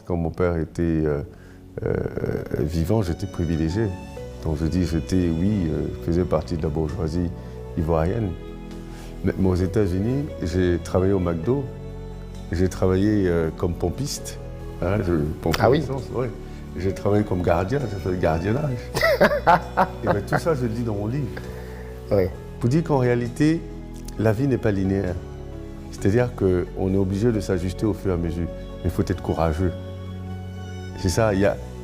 Quand mon père était vivant, j'étais privilégié. Donc je dis, je faisais partie de la bourgeoisie ivoirienne. Mais aux États-Unis, j'ai travaillé au McDo, j'ai travaillé comme pompiste. Hein, Ah oui? Ouais. J'ai travaillé comme gardien, j'ai fait le gardiennage. Et bien, tout ça, je le dis dans mon livre. Oui. Pour dire qu'en réalité, la vie n'est pas linéaire. C'est-à-dire qu'on est obligé de s'ajuster au fur et à mesure. Mais il faut être courageux. C'est ça,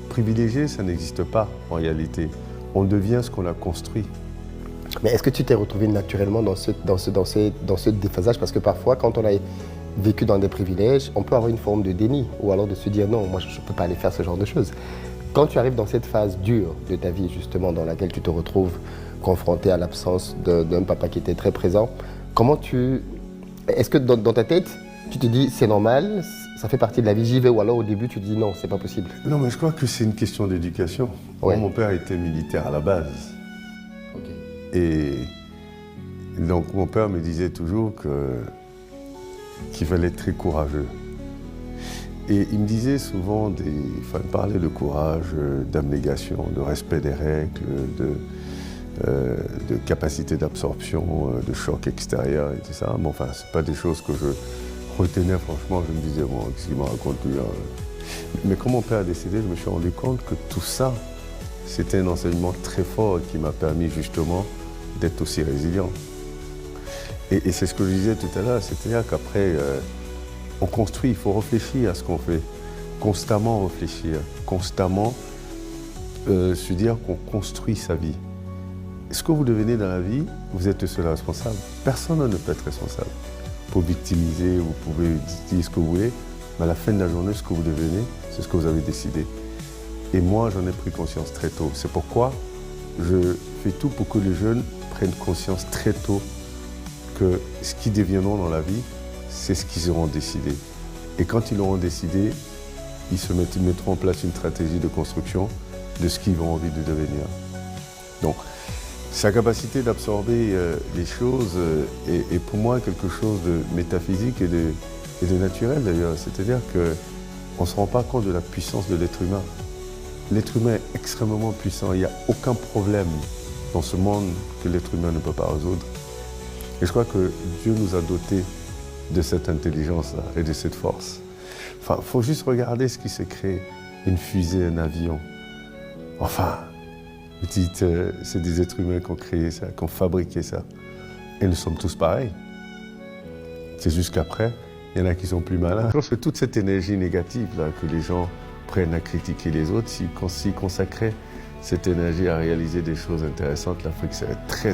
privilégié, ça n'existe pas en réalité. On devient ce qu'on a construit. Mais est-ce que tu t'es retrouvé naturellement dans ce déphasage? Parce que parfois, quand on a vécu dans des privilèges, on peut avoir une forme de déni ou alors de se dire non, moi je ne peux pas aller faire ce genre de choses. Quand tu arrives dans cette phase dure de ta vie, justement, dans laquelle tu te retrouves confronté à l'absence d'un papa qui était très présent, est-ce que dans ta tête, tu te dis c'est normal, ça fait partie de la vie, j'y vais, ou alors au début tu te dis non, c'est pas possible? Non, mais je crois que c'est une question d'éducation. Ouais. Moi, mon père était militaire à la base. Okay. Et donc mon père me disait toujours qu'il fallait être très courageux. Et il me disait souvent, il parlait de courage, d'abnégation, de respect des règles, de capacité d'absorption, de choc extérieur et tout ça. Mais enfin, ce n'est pas des choses que je retenais franchement. Je me disais, bon, qu'est-ce qu'il me raconte lui, hein? Mais quand mon père a décédé, je me suis rendu compte que tout ça, c'était un enseignement très fort qui m'a permis justement d'être aussi résilient. Et c'est ce que je disais tout à l'heure, c'est-à-dire qu'après, on construit, il faut réfléchir à ce qu'on fait, constamment réfléchir, constamment se dire qu'on construit sa vie. Ce que vous devenez dans la vie, vous êtes seul responsable. Personne ne peut être responsable. Pour victimiser, vous pouvez dire ce que vous voulez, mais à la fin de la journée, ce que vous devenez, c'est ce que vous avez décidé. Et moi, j'en ai pris conscience très tôt. C'est pourquoi je fais tout pour que les jeunes prennent conscience très tôt que ce qu'ils deviendront dans la vie, c'est ce qu'ils auront décidé. Et quand ils l'auront décidé, ils mettront en place une stratégie de construction de ce qu'ils ont envie de devenir. Donc, sa capacité d'absorber les choses est pour moi quelque chose de métaphysique et de naturel d'ailleurs. C'est-à-dire qu'on ne se rend pas compte de la puissance de l'être humain. L'être humain est extrêmement puissant. Il n'y a aucun problème dans ce monde que l'être humain ne peut pas résoudre. Et je crois que Dieu nous a dotés de cette intelligence-là et de cette force. Enfin, il faut juste regarder ce qui s'est créé. Une fusée, un avion. Enfin, vous dites, c'est des êtres humains qui ont créé ça, qui ont fabriqué ça. Et nous sommes tous pareils. C'est juste qu'après, il y en a qui sont plus malins. Je pense que toute cette énergie négative là, que les gens prennent à critiquer les autres, s'ils consacraient cette énergie à réaliser des choses intéressantes, l'Afrique serait très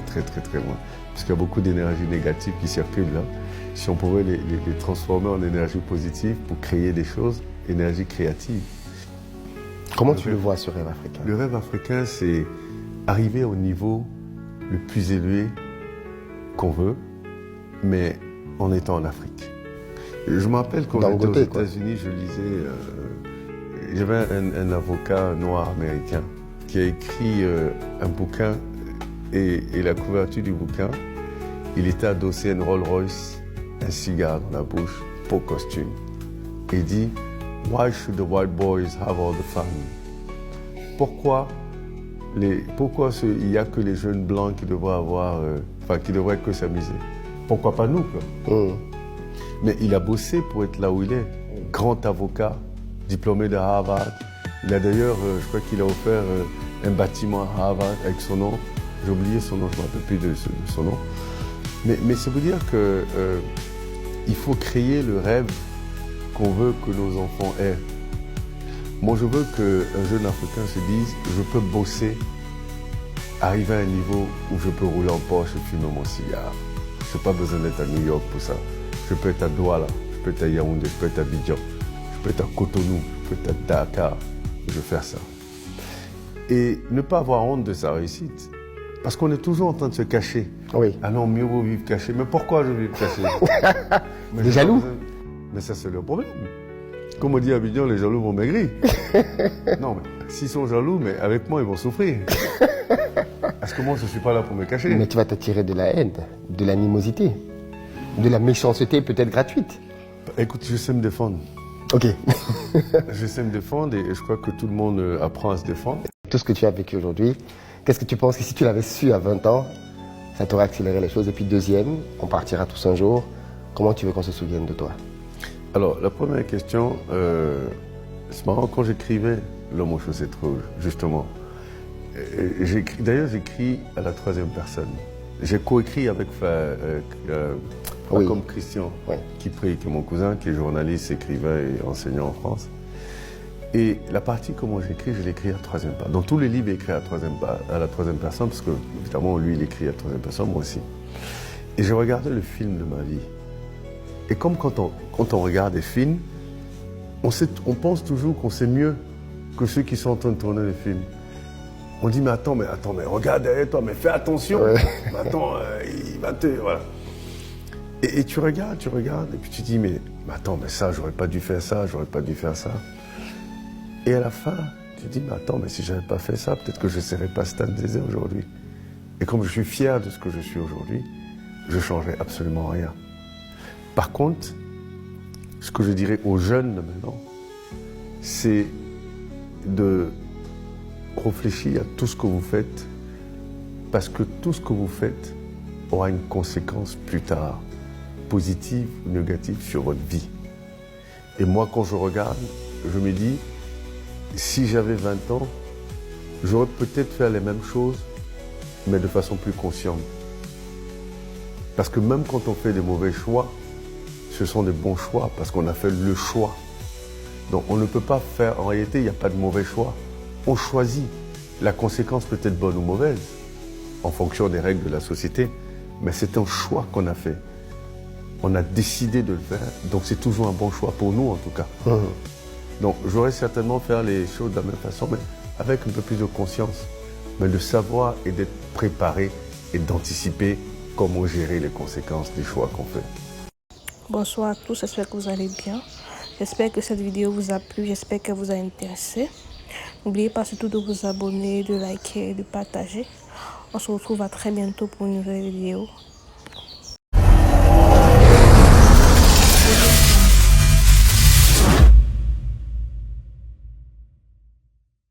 loin. Parce qu'il y a beaucoup d'énergie négative qui circule là. Si on pouvait les transformer en énergie positive pour créer des choses, énergie créative. Comment tu le vois, ce rêve africain? Le rêve africain, c'est arriver au niveau le plus élevé qu'on veut, mais en étant en Afrique. Je me rappelle quand j'étais aux États-Unis, je lisais, j'avais un avocat noir américain qui a écrit un bouquin et la couverture du bouquin, il était adossé à une Rolls-Royce, un cigare dans la bouche, beau costume. Il dit « Why should the white boys have all the fun ?» Pourquoi il n'y a que les jeunes blancs qui devraient qui devraient que s'amuser? Pourquoi pas nous, quoi? Mais il a bossé pour être là où il est. Grand avocat, diplômé de Harvard. Il a d'ailleurs, je crois qu'il a offert un bâtiment à Harvard avec son nom. J'ai oublié son nom, je ne me rappelle plus de son nom. Mais c'est vous dire qu'il faut créer le rêve qu'on veut que nos enfants aient. Moi, je veux qu'un jeune Africain se dise, je peux bosser, arriver à un niveau où je peux rouler en Porsche et fumer mon cigare. Je n'ai pas besoin d'être à New York pour ça. Je peux être à Douala, je peux être à Yaoundé, je peux être à Abidjan, je peux être à Cotonou, je peux être à Dakar. Je veux faire ça. Et ne pas avoir honte de sa réussite. Parce qu'on est toujours en train de se cacher. Oui. Ah non, mieux vaut vivre caché. Mais pourquoi je vis caché? Des jaloux? Mais ça, c'est le problème. Comme on dit à Abidjan, les jaloux vont maigrir. Non, mais s'ils sont jaloux, mais avec moi, ils vont souffrir. Parce que moi, je ne suis pas là pour me cacher. Mais tu vas t'attirer de la haine, de l'animosité, de la méchanceté peut-être gratuite. Écoute, je sais me défendre. Ok. Je sais me défendre et je crois que tout le monde apprend à se défendre. Tout ce que tu as vécu aujourd'hui, qu'est-ce que tu penses que si tu l'avais su à 20 ans, ça t'aurait accéléré les choses? Et puis deuxième, on partira tous un jour, comment tu veux qu'on se souvienne de toi? Alors, la première question, c'est marrant, quand j'écrivais L'homme aux chaussettes rouges, justement, d'ailleurs j'écris à la troisième personne. J'ai coécrit avec Oui. comme Christian, Oui. qui est mon cousin, qui est journaliste, écrivain et enseignant en France. Et la partie comment j'écris, je l'écris à la troisième personne. Dans tous les livres écrits à la troisième personne, parce que évidemment lui il écrit à la troisième personne, moi aussi. Et je regardais le film de ma vie. Et comme quand on regarde des films, on pense toujours qu'on sait mieux que ceux qui sont en train de tourner le film. On dit mais attends, mais regarde derrière toi, mais fais attention. Ouais. Mais attends, il va te... Voilà. Et tu regardes, et puis tu dis mais attends, mais ça, j'aurais pas dû faire ça, j'aurais pas dû faire ça. Et à la fin, tu dis mais attends, mais si j'avais pas fait ça, peut-être que je ne serais pas Stan Zézé aujourd'hui. Et comme je suis fier de ce que je suis aujourd'hui, je ne changerai absolument rien. Par contre, ce que je dirais aux jeunes de maintenant, c'est de réfléchir à tout ce que vous faites, parce que tout ce que vous faites aura une conséquence plus tard, positive ou négative, sur votre vie. Et moi, quand je regarde, je me dis, si j'avais 20 ans, j'aurais peut-être fait les mêmes choses, mais de façon plus consciente. Parce que même quand on fait des mauvais choix, ce sont des bons choix, parce qu'on a fait le choix. Donc on ne peut pas faire, en réalité, il n'y a pas de mauvais choix. On choisit. La conséquence peut être bonne ou mauvaise, en fonction des règles de la société, mais c'est un choix qu'on a fait. On a décidé de le faire, donc c'est toujours un bon choix pour nous en tout cas. Donc j'aurais certainement faire les choses de la même façon, mais avec un peu plus de conscience, mais de savoir et d'être préparé et d'anticiper comment gérer les conséquences des choix qu'on fait. Bonsoir à tous, j'espère que vous allez bien. J'espère que cette vidéo vous a plu, j'espère qu'elle vous a intéressé. N'oubliez pas surtout de vous abonner, de liker et de partager. On se retrouve à très bientôt pour une nouvelle vidéo.